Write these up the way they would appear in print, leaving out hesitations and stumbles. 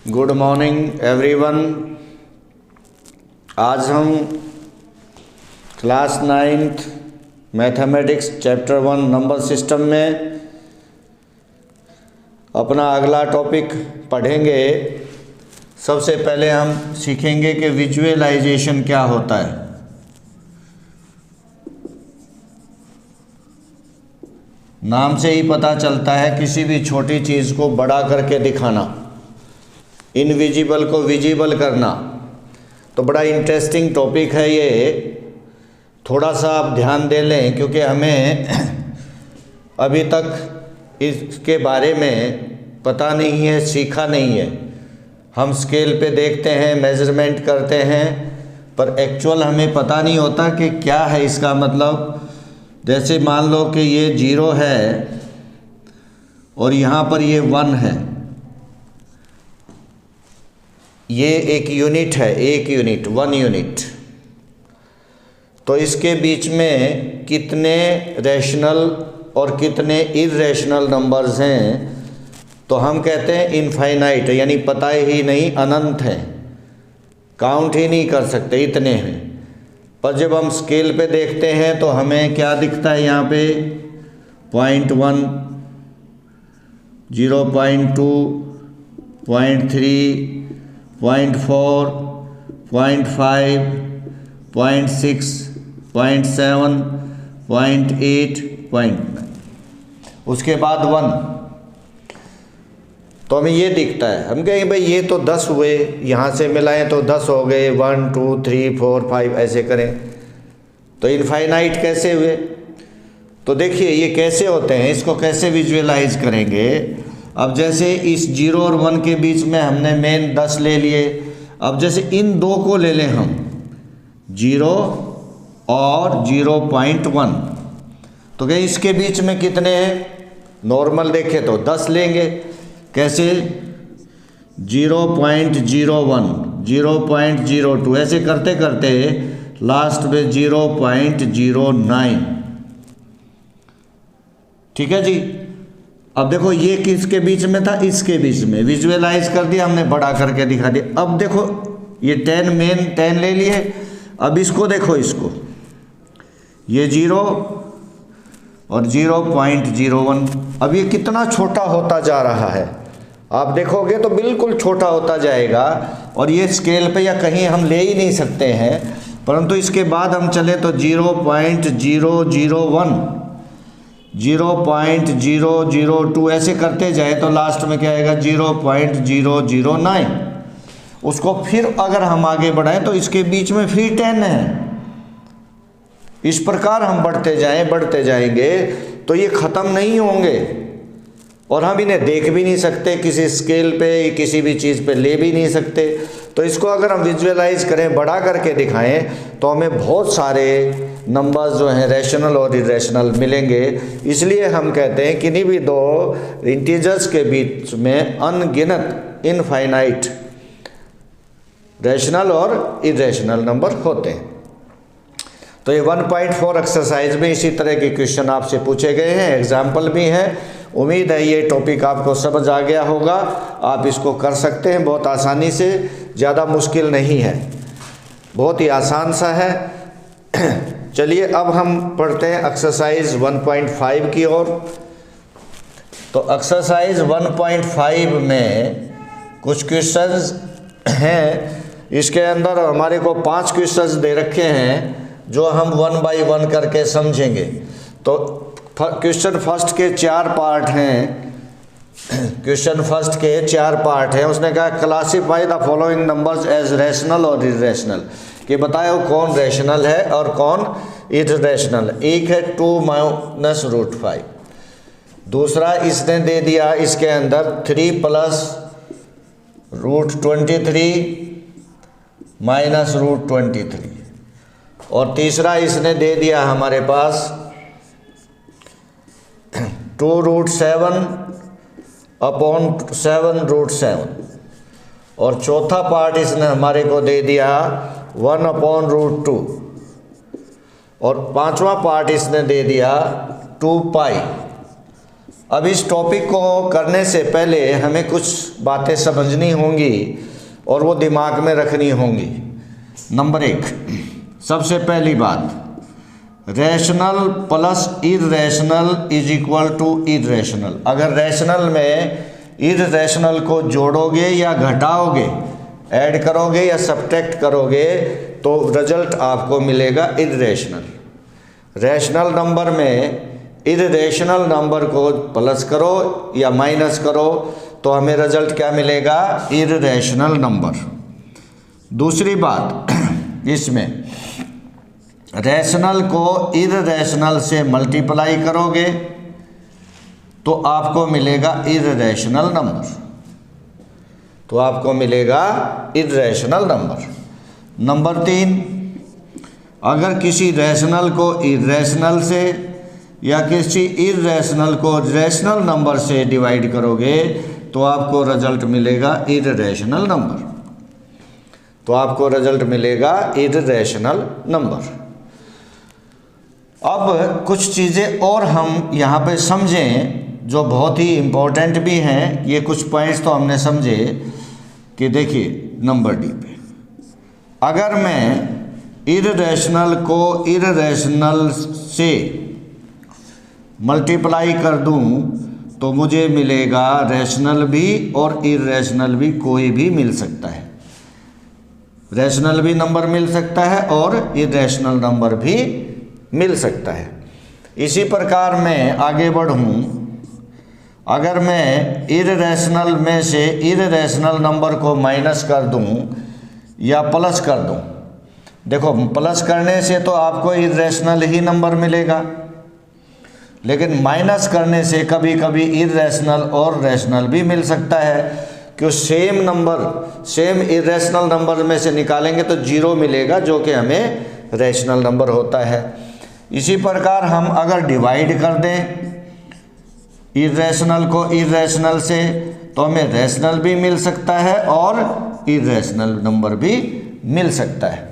Good morning everyone. आज हम class 9th mathematics chapter 1 number system में अपना अगला टॉपिक पढ़ेंगे। सबसे पहले हम सीखेंगे कि विजुअलाइजेशन क्या होता है। नाम से ही पता चलता है किसी भी छोटी चीज़ को बड़ा करके दिखाना, इनविजिबल को विजिबल करना। तो बड़ा इंटरेस्टिंग टॉपिक है ये, थोड़ा सा आप ध्यान दे लें क्योंकि हमें अभी तक इसके बारे में पता नहीं है, सीखा नहीं है। हम स्केल पे देखते हैं, मेजरमेंट करते हैं, पर एक्चुअल हमें पता नहीं होता कि क्या है इसका मतलब। जैसे मान लो कि ये 0 है और यहाँ पर ये 1 है, ये एक यूनिट है, एक यूनिट 1 यूनिट। तो इसके बीच में कितने रैशनल और कितने इर्रेशनल नंबर्स हैं, तो हम कहते हैं इनफाइनाइट, यानी पता ही नहीं, अनंत है, काउंट ही नहीं कर सकते, इतने हैं। पर जब हम स्केल पे देखते हैं तो हमें क्या दिखता है यहाँ पे 0.1, 0.2, 0.3, 0.4, 0.5, 0.6, 0.7, 0.8, 0.9, उसके बाद 1। तो हमें ये दिखता है। हम कहेंगे भाई ये तो 10 हुए, यहाँ से मिलाएं तो 10 हो गए, 1 2 3 4 5 ऐसे करें तो इनफाइनाइट कैसे हुए। तो देखिए ये कैसे होते हैं, इसको कैसे विजुअलाइज करेंगे। अब जैसे इस 0 और 1 के बीच में हमने मेन 10 ले लिए। अब जैसे इन दो को ले लें हम, 0 और 0.1, तो क्या इसके बीच में कितने हैं। नॉर्मल देखें तो 10 लेंगे। कैसे 0.01, 0.02 ऐसे करते करते लास्ट में 0.09। ठीक है जी। अब देखो ये किसके बीच में था, इसके बीच में। विजुअलाइज कर दिया हमने, बड़ा करके दिखा दिया। अब देखो ये 10 मेन 10 ले लिए। अब इसको देखो, इसको ये 0 और 0.01। अब ये कितना छोटा होता जा रहा है, आप देखोगे तो बिल्कुल छोटा होता जाएगा। और ये स्केल पे या कहीं हम ले ही नहीं सकते हैं। परंतु इसके बाद हम चले तो 0.001, 0.002 ऐसे करते जाए तो लास्ट में क्या आएगा 0.009। उसको फिर अगर हम आगे बढ़ाएं तो इसके बीच में फिर 10 है। इस प्रकार हम बढ़ते जाएंगे तो ये ख़त्म नहीं होंगे और हम इन्हें देख भी नहीं सकते, किसी स्केल पे किसी भी चीज़ पे ले भी नहीं सकते। तो इसको अगर हम विजुअलाइज करें, बड़ा करके दिखाएं, तो हमें बहुत सारे नंबर्स जो हैं रैशनल और इरेशनल मिलेंगे। इसलिए हम कहते हैं किन्हीं भी दो इंटीजर्स के बीच में अनगिनत इनफाइनाइट रैशनल और इरेशनल नंबर होते हैं। तो ये 1.4 एक्सरसाइज में इसी तरह के क्वेश्चन आपसे पूछे गए हैं, एग्जाम्पल भी हैं। उम्मीद है ये टॉपिक आपको समझ आ गया होगा। आप इसको कर सकते हैं बहुत आसानी से, ज़्यादा मुश्किल नहीं है, बहुत ही आसान सा है। चलिए अब हम पढ़ते हैं एक्सरसाइज 1.5 की ओर। तो एक्सरसाइज 1.5 में कुछ क्वेश्चंस हैं। इसके अंदर हमारे को 5 क्वेश्चंस दे रखे हैं जो हम 1 बाय 1 करके समझेंगे। तो क्वेश्चन फर्स्ट के 4 पार्ट हैं। क्वेश्चन फर्स्ट के 4 पार्ट हैं। उसने कहा classify the following numbers as rational और इरेशनल, कि बताओ कौन रैशनल है और कौन इरेशनल। एक है 2-√5। दूसरा इसने दे दिया इसके अंदर 3 + √23 - √23। और तीसरा इसने दे दिया हमारे पास 2√7 / 7√7। और चौथा पार्ट इसने हमारे को दे दिया 1/√2। और पांचवा पार्ट इसने दे दिया 2π। अब इस टॉपिक को करने से पहले हमें कुछ बातें समझनी होंगी और वो दिमाग में रखनी होंगी। नंबर 1, सबसे पहली बात, rational plus irrational is equal to irrational. अगर रैशनल में इर्रेशनल को जोड़ोगे या घटाओगे, ऐड करोगे या सब्ट्रैक्ट करोगे तो रिजल्ट आपको मिलेगा इर्रेशनल। रैशनल नंबर में इर्रेशनल नंबर को प्लस करो या माइनस करो तो हमें रिजल्ट क्या मिलेगा, इर्रेशनल नंबर। दूसरी बात, इसमें रैशनल को इर्रेशनल से मल्टीप्लाई करोगे तो आपको मिलेगा इर्रेशनल नंबर, तो आपको मिलेगा इर्रेशनल नंबर। नंबर 3, अगर किसी रैशनल को इर्रेशनल से या किसी इर्रेशनल को रैशनल नंबर से डिवाइड करोगे तो आपको रिजल्ट मिलेगा इर्रेशनल नंबर, तो आपको रिजल्ट मिलेगा इर्रेशनल नंबर। अब कुछ चीज़ें और हम यहाँ पे समझें जो बहुत ही इम्पोर्टेंट भी हैं। ये कुछ पॉइंट्स तो हमने समझे कि देखिए नंबर डी पे, अगर मैं इर्रेशनल को इर्रेशनल से मल्टीप्लाई कर दूं तो मुझे मिलेगा रैशनल भी और इर्रेशनल भी, कोई भी मिल सकता है। रैशनल भी नंबर मिल सकता है और इर्रेशनल नंबर भी मिल सकता है। इसी प्रकार मैं आगे बढ़ूं, अगर मैं इर्रेशनल में से इर्रेशनल नंबर को माइनस कर दूं या प्लस कर दूं, देखो प्लस करने से तो आपको इर्रेशनल ही नंबर मिलेगा, लेकिन माइनस करने से कभी कभी इर्रेशनल और रैशनल भी मिल सकता है। क्यों, same number same irrational number में से निकालेंगे तो 0 मिलेगा जो कि हमें रैशनल नंबर होता है। इसी प्रकार हम अगर डिवाइड कर दें इर्रेशनल को इर्रेशनल से तो हमें रैशनल भी मिल सकता है और इर्रेशनल नंबर भी मिल सकता है।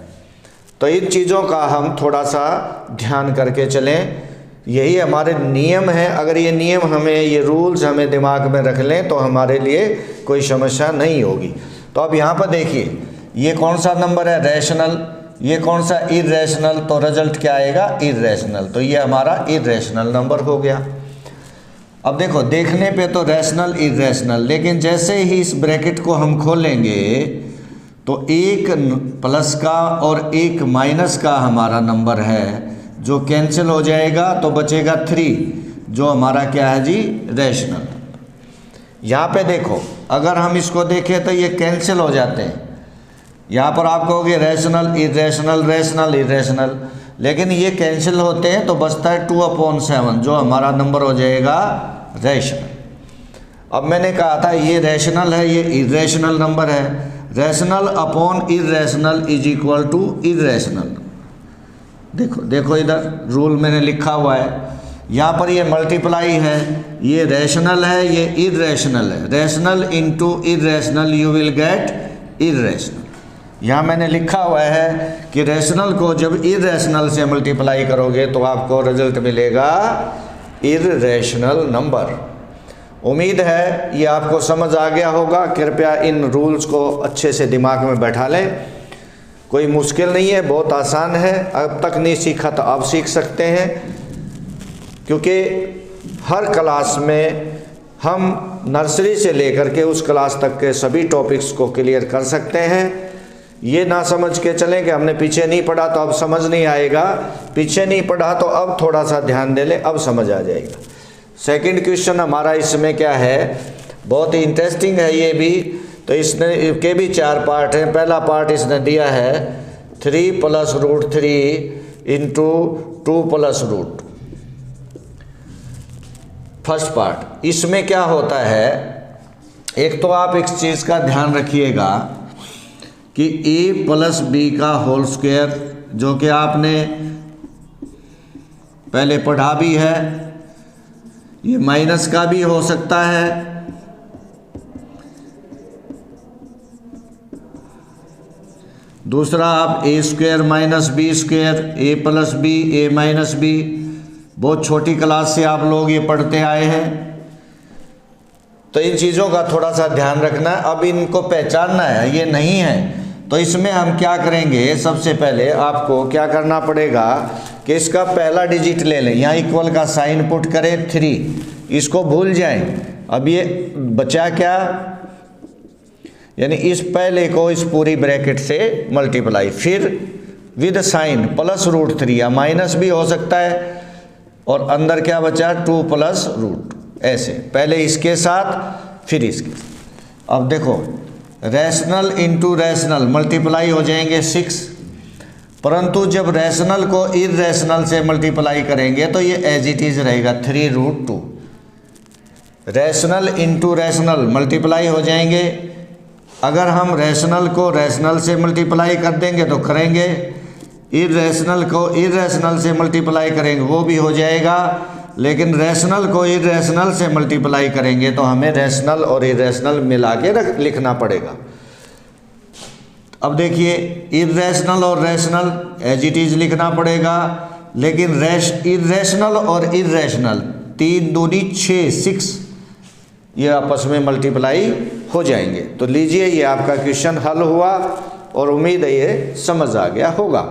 तो इन चीज़ों का हम थोड़ा सा ध्यान करके चलें, यही हमारे नियम हैं। अगर ये नियम हमें, ये रूल्स हमें दिमाग में रख लें तो हमारे लिए कोई समस्या नहीं होगी। तो अब यहाँ पर देखिए, ये कौन सा नंबर है, रैशनल, ये कौन सा इर्रेशनल, तो रिजल्ट क्या आएगा, इर्रेशनल। तो ये हमारा इर्रेशनल नंबर हो गया। अब देखो देखने पे तो रैशनल इर्रेशनल, लेकिन जैसे ही इस ब्रैकेट को हम खोलेंगे तो एक प्लस का और एक माइनस का हमारा नंबर है जो कैंसिल हो जाएगा, तो बचेगा 3 जो हमारा क्या है जी, रैशनल। यहाँ पे देखो अगर हम इसको देखें तो ये कैंसिल हो जाते हैं। यहाँ पर आप कहोगे रैशनल इर्रेशनल रैशनल इर्रेशनल, लेकिन ये कैंसिल होते हैं तो बचता है 2/7 जो हमारा नंबर हो जाएगा रैशनल। अब मैंने कहा था ये रैशनल है, ये इर्रेशनल नंबर है। Rational upon irrational is equal to irrational. देखो देखो इधर रूल मैंने लिखा हुआ है, यहाँ पर ये मल्टीप्लाई है, ये रैशनल है, ये इर्रेशनल है। Rational into irrational you will get irrational. यहाँ मैंने लिखा हुआ है कि रैशनल को जब इर्रेशनल से मल्टीप्लाई करोगे तो आपको रिजल्ट मिलेगा इर्रेशनल नंबर। उम्मीद है ये आपको समझ आ गया होगा। कृपया इन रूल्स को अच्छे से दिमाग में बैठा लें, कोई मुश्किल नहीं है, बहुत आसान है। अब तक नहीं सीखा तो आप सीख सकते हैं, क्योंकि हर क्लास में हम नर्सरी से लेकर के उस क्लास तक के सभी टॉपिक्स को क्लियर कर सकते हैं। ये ना समझ के चलें कि हमने पीछे नहीं पढ़ा तो अब समझ नहीं आएगा, पीछे नहीं पढ़ा तो अब थोड़ा सा ध्यान दे लें, अब समझ आ जाएगा। सेकंड क्वेश्चन हमारा इसमें क्या है, बहुत ही इंटरेस्टिंग है ये भी। तो इसने के भी 4 पार्ट हैं। पहला पार्ट इसने दिया है 3 + √3 इंटू 2 + रूट। फर्स्ट पार्ट, इसमें क्या होता है, एक तो आप एक चीज़ का ध्यान रखिएगा कि a + b का होल स्क्वायर, जो कि आपने पहले पढ़ा भी है, ये माइनस का भी हो सकता है, दूसरा आप a² - b², a + b a - b, बहुत छोटी क्लास से आप लोग ये पढ़ते आए हैं। तो इन चीज़ों का थोड़ा सा ध्यान रखना है। अब इनको पहचानना है, ये नहीं है तो इसमें हम क्या करेंगे, सबसे पहले आपको क्या करना पड़ेगा कि इसका पहला डिजिट ले लें, यहाँ इक्वल का साइन पुट करें 3, इसको भूल जाएं। अब ये बचा क्या, यानी इस पहले को इस पूरी ब्रैकेट से मल्टीप्लाई, फिर विद साइन +√3 या माइनस भी हो सकता है, और अंदर क्या बचा 2 +√, ऐसे पहले इसके साथ फिर इसके साथ। अब देखो रैशनल इंटू रैशनल मल्टीप्लाई हो जाएंगे 6, परंतु जब रैशनल को इररेशनल से मल्टीप्लाई करेंगे तो ये एज इट इज रहेगा 3√2। रैशनल इंटू रैशनल मल्टीप्लाई हो जाएंगे, अगर हम रैशनल को रैशनल से मल्टीप्लाई कर देंगे तो करेंगे, इररेशनल को इररेशनल से मल्टीप्लाई करेंगे वो भी हो जाएगा, लेकिन रैशनल को इररेशनल से मल्टीप्लाई करेंगे तो हमें रैशनल और इररेशनल मिला के लिखना पड़ेगा। अब देखिए इररेशनल और रैशनल एज इट इज लिखना पड़ेगा, लेकिन इररेशनल और इररेशनल 3 दूनी 6 ये आपस में मल्टीप्लाई हो जाएंगे। तो लीजिए ये आपका क्वेश्चन हल हुआ और उम्मीद है ये समझ आ गया होगा।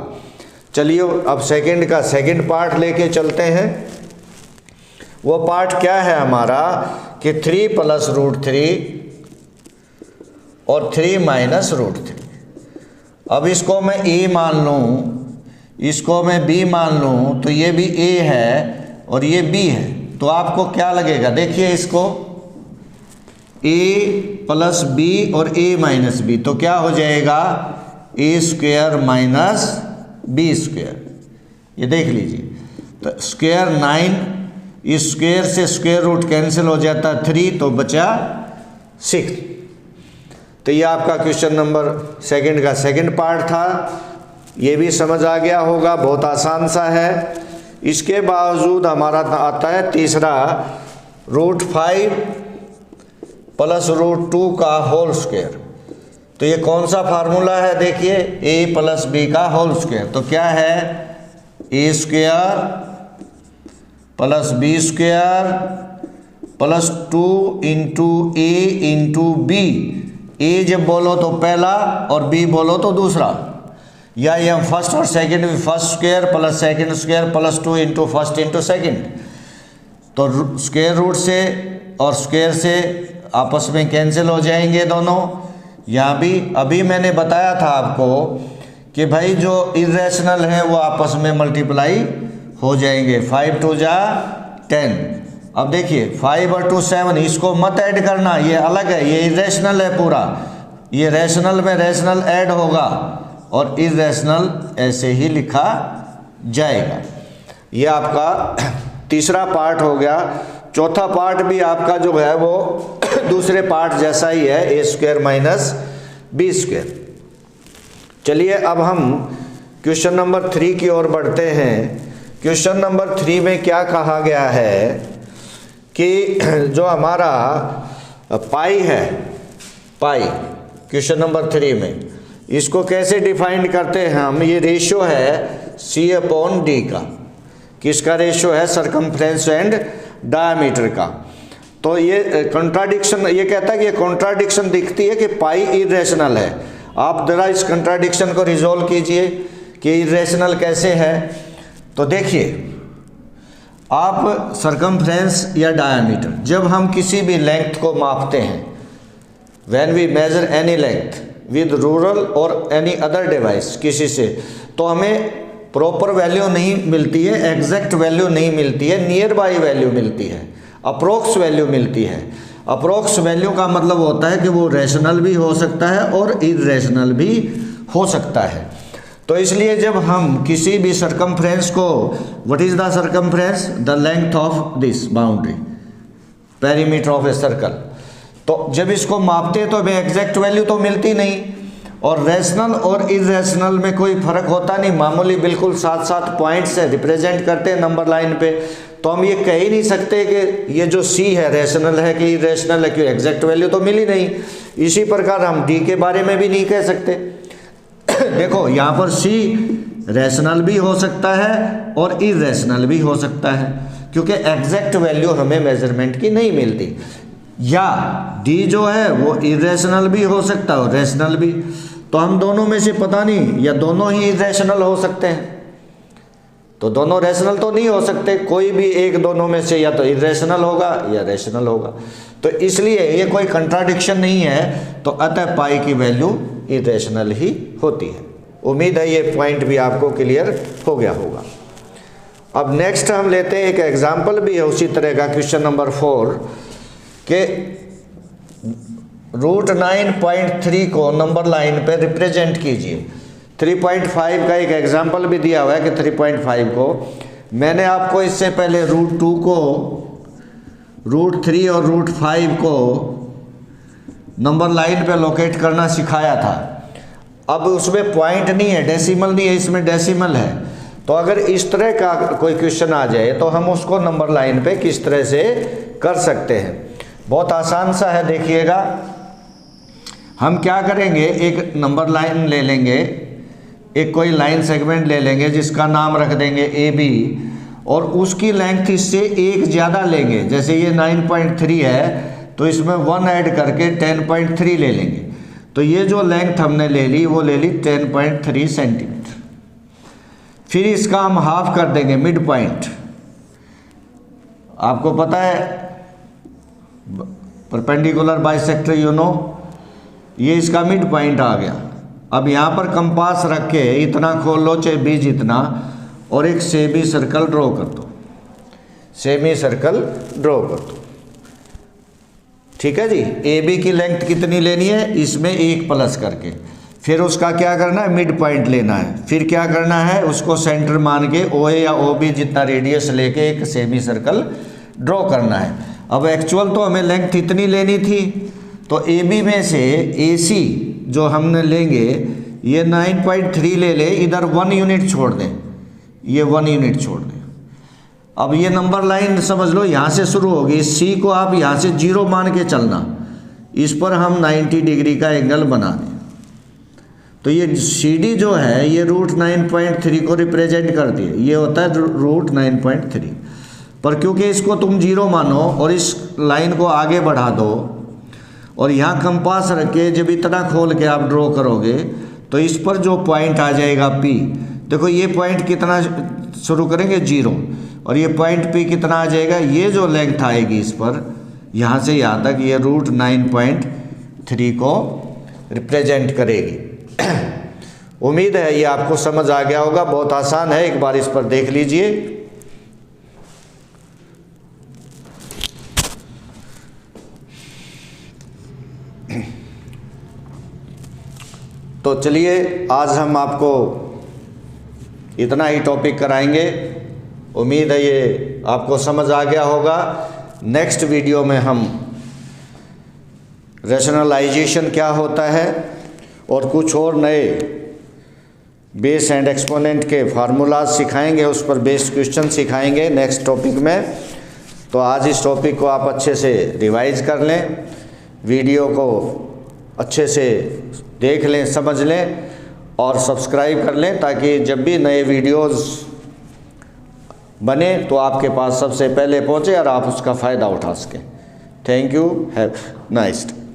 चलिए अब सेकंड का सेकंड पार्ट लेके चलते हैं। वो पार्ट क्या है हमारा कि 3 +√3 और 3 -√3। अब इसको मैं a मान लूँ, इसको मैं b मान लूँ, तो ये भी a है और ये b है, तो आपको क्या लगेगा, देखिए इसको a + b और a - b, तो क्या हो जाएगा a² - b²। ये देख लीजिए, तो स्क्वायर 9, इस स्क्वायर से स्क्वायर रूट कैंसिल हो जाता है 3, तो बचा 6। तो ये आपका क्वेश्चन नंबर सेकंड का सेकंड पार्ट था, ये भी समझ आ गया होगा, बहुत आसान सा है। इसके बावजूद हमारा आता है तीसरा √5 +√2 का होल स्क्वायर। तो ये कौन सा फार्मूला है, देखिए a + b का होल स्क्वायर, तो क्या है a² + b² +2 × a × b। a जब बोलो तो पहला और b बोलो तो दूसरा, या ये हम फर्स्ट और सेकंड में first square + second square +2 × first × second, तो स्क्वायर रूट से और स्क्वायर से आपस में कैंसिल हो जाएंगे दोनों। यहाँ भी अभी मैंने बताया था आपको कि भाई जो इर्रेशनल है वो आपस में मल्टीप्लाई हो जाएंगे, 5 × 2 = 10। अब देखिए 5 और 2 7, इसको मत ऐड करना, ये अलग है, ये इरेशनल है पूरा, ये रैशनल में रैशनल ऐड होगा और इरेशनल ऐसे ही लिखा जाएगा। ये आपका तीसरा पार्ट हो गया। चौथा पार्ट भी आपका जो है वो दूसरे पार्ट जैसा ही है, a² - b²। चलिए अब हम क्वेश्चन नंबर 3 की ओर बढ़ते हैं। क्वेश्चन नंबर 3 में क्या कहा गया है कि जो हमारा पाई है, पाई क्वेश्चन नंबर 3 में, इसको कैसे डिफाइन करते हैं हम, ये रेशियो है C/d का। किसका रेशियो है, सरकमफ्रेंस एंड डायमीटर का। तो ये कॉन्ट्राडिक्शन, ये कहता है कि ये कॉन्ट्राडिक्शन दिखती है कि पाई इरेशनल है। आप जरा इस कॉन्ट्राडिक्शन को रिजोल्व कीजिए कि इरेशनल कैसे है। तो देखिए आप सरकमफ्रेंस या डायमीटर, जब हम किसी भी लेंथ को मापते हैं, when we measure any length with ruler और एनी अदर डिवाइस किसी से, तो हमें प्रॉपर वैल्यू नहीं मिलती है, एग्जैक्ट वैल्यू नहीं मिलती है, नियर बाई वैल्यू मिलती है, अप्रोक्स वैल्यू मिलती है। अप्रोक्स वैल्यू का मतलब होता है कि वो रैशनल भी हो सकता है और इरेशनल भी हो सकता है। तो इसलिए जब हम किसी भी सरकमफ्रेंस को, what is the circumference, the length of this boundary perimeter of a circle, तो जब इसको मापते हैं तो हमें एग्जैक्ट वैल्यू तो मिलती नहीं, और रैशनल और इरेशनल में कोई फर्क होता नहीं, मामूली बिल्कुल 7-7 पॉइंट से रिप्रेजेंट करते हैं नंबर लाइन पे। तो हम ये कह ही नहीं सकते कि ये जो C है रैशनल है कि इरेशनल है, क्योंकि एग्जैक्ट वैल्यू तो मिली नहीं। इसी प्रकार हम D के बारे में भी नहीं कह सकते। देखो यहाँ पर C रैशनल भी हो सकता है और इरेशनल भी हो सकता है, क्योंकि एग्जैक्ट वैल्यू हमें मेजरमेंट की नहीं मिलती। या डी जो है वो इरेशनल भी हो सकता है और रैशनल भी। तो हम दोनों में से पता नहीं, या दोनों ही इरेशनल हो सकते हैं, तो दोनों रैशनल तो नहीं हो सकते, कोई भी एक दोनों में से या तो इरेशनल होगा या रैशनल होगा। तो इसलिए ये कोई कंट्राडिक्शन नहीं है, तो अतः पाई की वैल्यू इरेशनल ही होती है। उम्मीद है ये पॉइंट भी आपको क्लियर हो गया होगा। अब नेक्स्ट हम लेते हैं, एक एग्जाम्पल भी है उसी तरह का, क्वेश्चन नंबर 4 के √9.3 को नंबर लाइन पे रिप्रेजेंट कीजिए। 3.5 का एक एग्जाम्पल भी दिया हुआ है कि 3.5 को मैंने आपको इससे पहले √2 को, √3 और √5 को नंबर लाइन पे लोकेट करना सिखाया था। अब उसमें पॉइंट नहीं है, डेसिमल नहीं है, इसमें डेसिमल है। तो अगर इस तरह का कोई क्वेश्चन आ जाए तो हम उसको नंबर लाइन पे किस तरह से कर सकते हैं। बहुत आसान सा है, देखिएगा। हम क्या करेंगे, एक नंबर लाइन ले लेंगे, एक कोई लाइन सेगमेंट ले लेंगे जिसका नाम रख देंगे AB, और उसकी लेंथ इससे एक ज़्यादा लेंगे। जैसे ये 9.3 है तो इसमें 1 ऐड करके 10.3 ले लेंगे। तो ये जो लेंथ हमने ले ली वो ले ली 10.3 सेंटीमीटर। फिर इसका हम हाफ कर देंगे मिड पॉइंट। आपको पता है परपेंडिकुलर बाइसेक्टर, यू नो, ये इसका मिड पॉइंट आ गया। अब यहाँ पर कंपास रख के इतना खोल लो, चाहे B जितना, और एक सेमी सर्कल ड्रॉ कर दो, सेमी सर्कल ड्रॉ कर दो। ठीक है जी। AB की लेंथ कितनी लेनी है, इसमें 1 प्लस करके, फिर उसका क्या करना है, मिड पॉइंट लेना है। फिर क्या करना है, उसको सेंटर मान के OA या OB जितना रेडियस लेके एक सेमी सर्कल ड्रॉ करना है। अब एक्चुअल तो हमें लेंथ इतनी लेनी थी, तो AB में से AC जो हमने लेंगे ये 9.3 ले ले, इधर 1 यूनिट छोड़ दें, ये 1 यूनिट छोड़ दें। अब ये नंबर लाइन समझ लो यहाँ से शुरू होगी, C को आप यहाँ से 0 मान के चलना, इस पर हम 90 डिग्री का एंगल बना दें। तो ये CD जो है ये √9.3 को रिप्रेजेंट कर दिए, ये होता है √9.3। पर क्योंकि इसको तुम 0 मानो और इस लाइन को आगे बढ़ा दो, और यहाँ कंपास रख के जब इतना खोल के आप ड्रॉ करोगे तो इस पर जो पॉइंट आ जाएगा P, देखो ये पॉइंट कितना शुरू करेंगे 0, और ये पॉइंट P कितना आ जाएगा, ये जो लेंथ आएगी इस पर यहाँ से यहाँ तक, ये √9.3 को रिप्रेजेंट करेगी। उम्मीद है ये आपको समझ आ गया होगा, बहुत आसान है, एक बार इस पर देख लीजिए। तो चलिए आज हम आपको इतना ही टॉपिक कराएंगे। उम्मीद है ये आपको समझ आ गया होगा। नेक्स्ट वीडियो में हम रैशनलाइजेशन क्या होता है और कुछ और नए बेस एंड एक्सपोनेंट के फार्मूलाज सिखाएंगे, उस पर बेस्ड क्वेश्चन सिखाएंगे नेक्स्ट टॉपिक में। तो आज इस टॉपिक को आप अच्छे से रिवाइज कर लें, वीडियो को अच्छे से देख लें, समझ लें और सब्सक्राइब कर लें, ताकि जब भी नए वीडियोस बने तो आपके पास सबसे पहले पहुंचे और आप उसका फ़ायदा उठा सकें। Thank you, have nice day.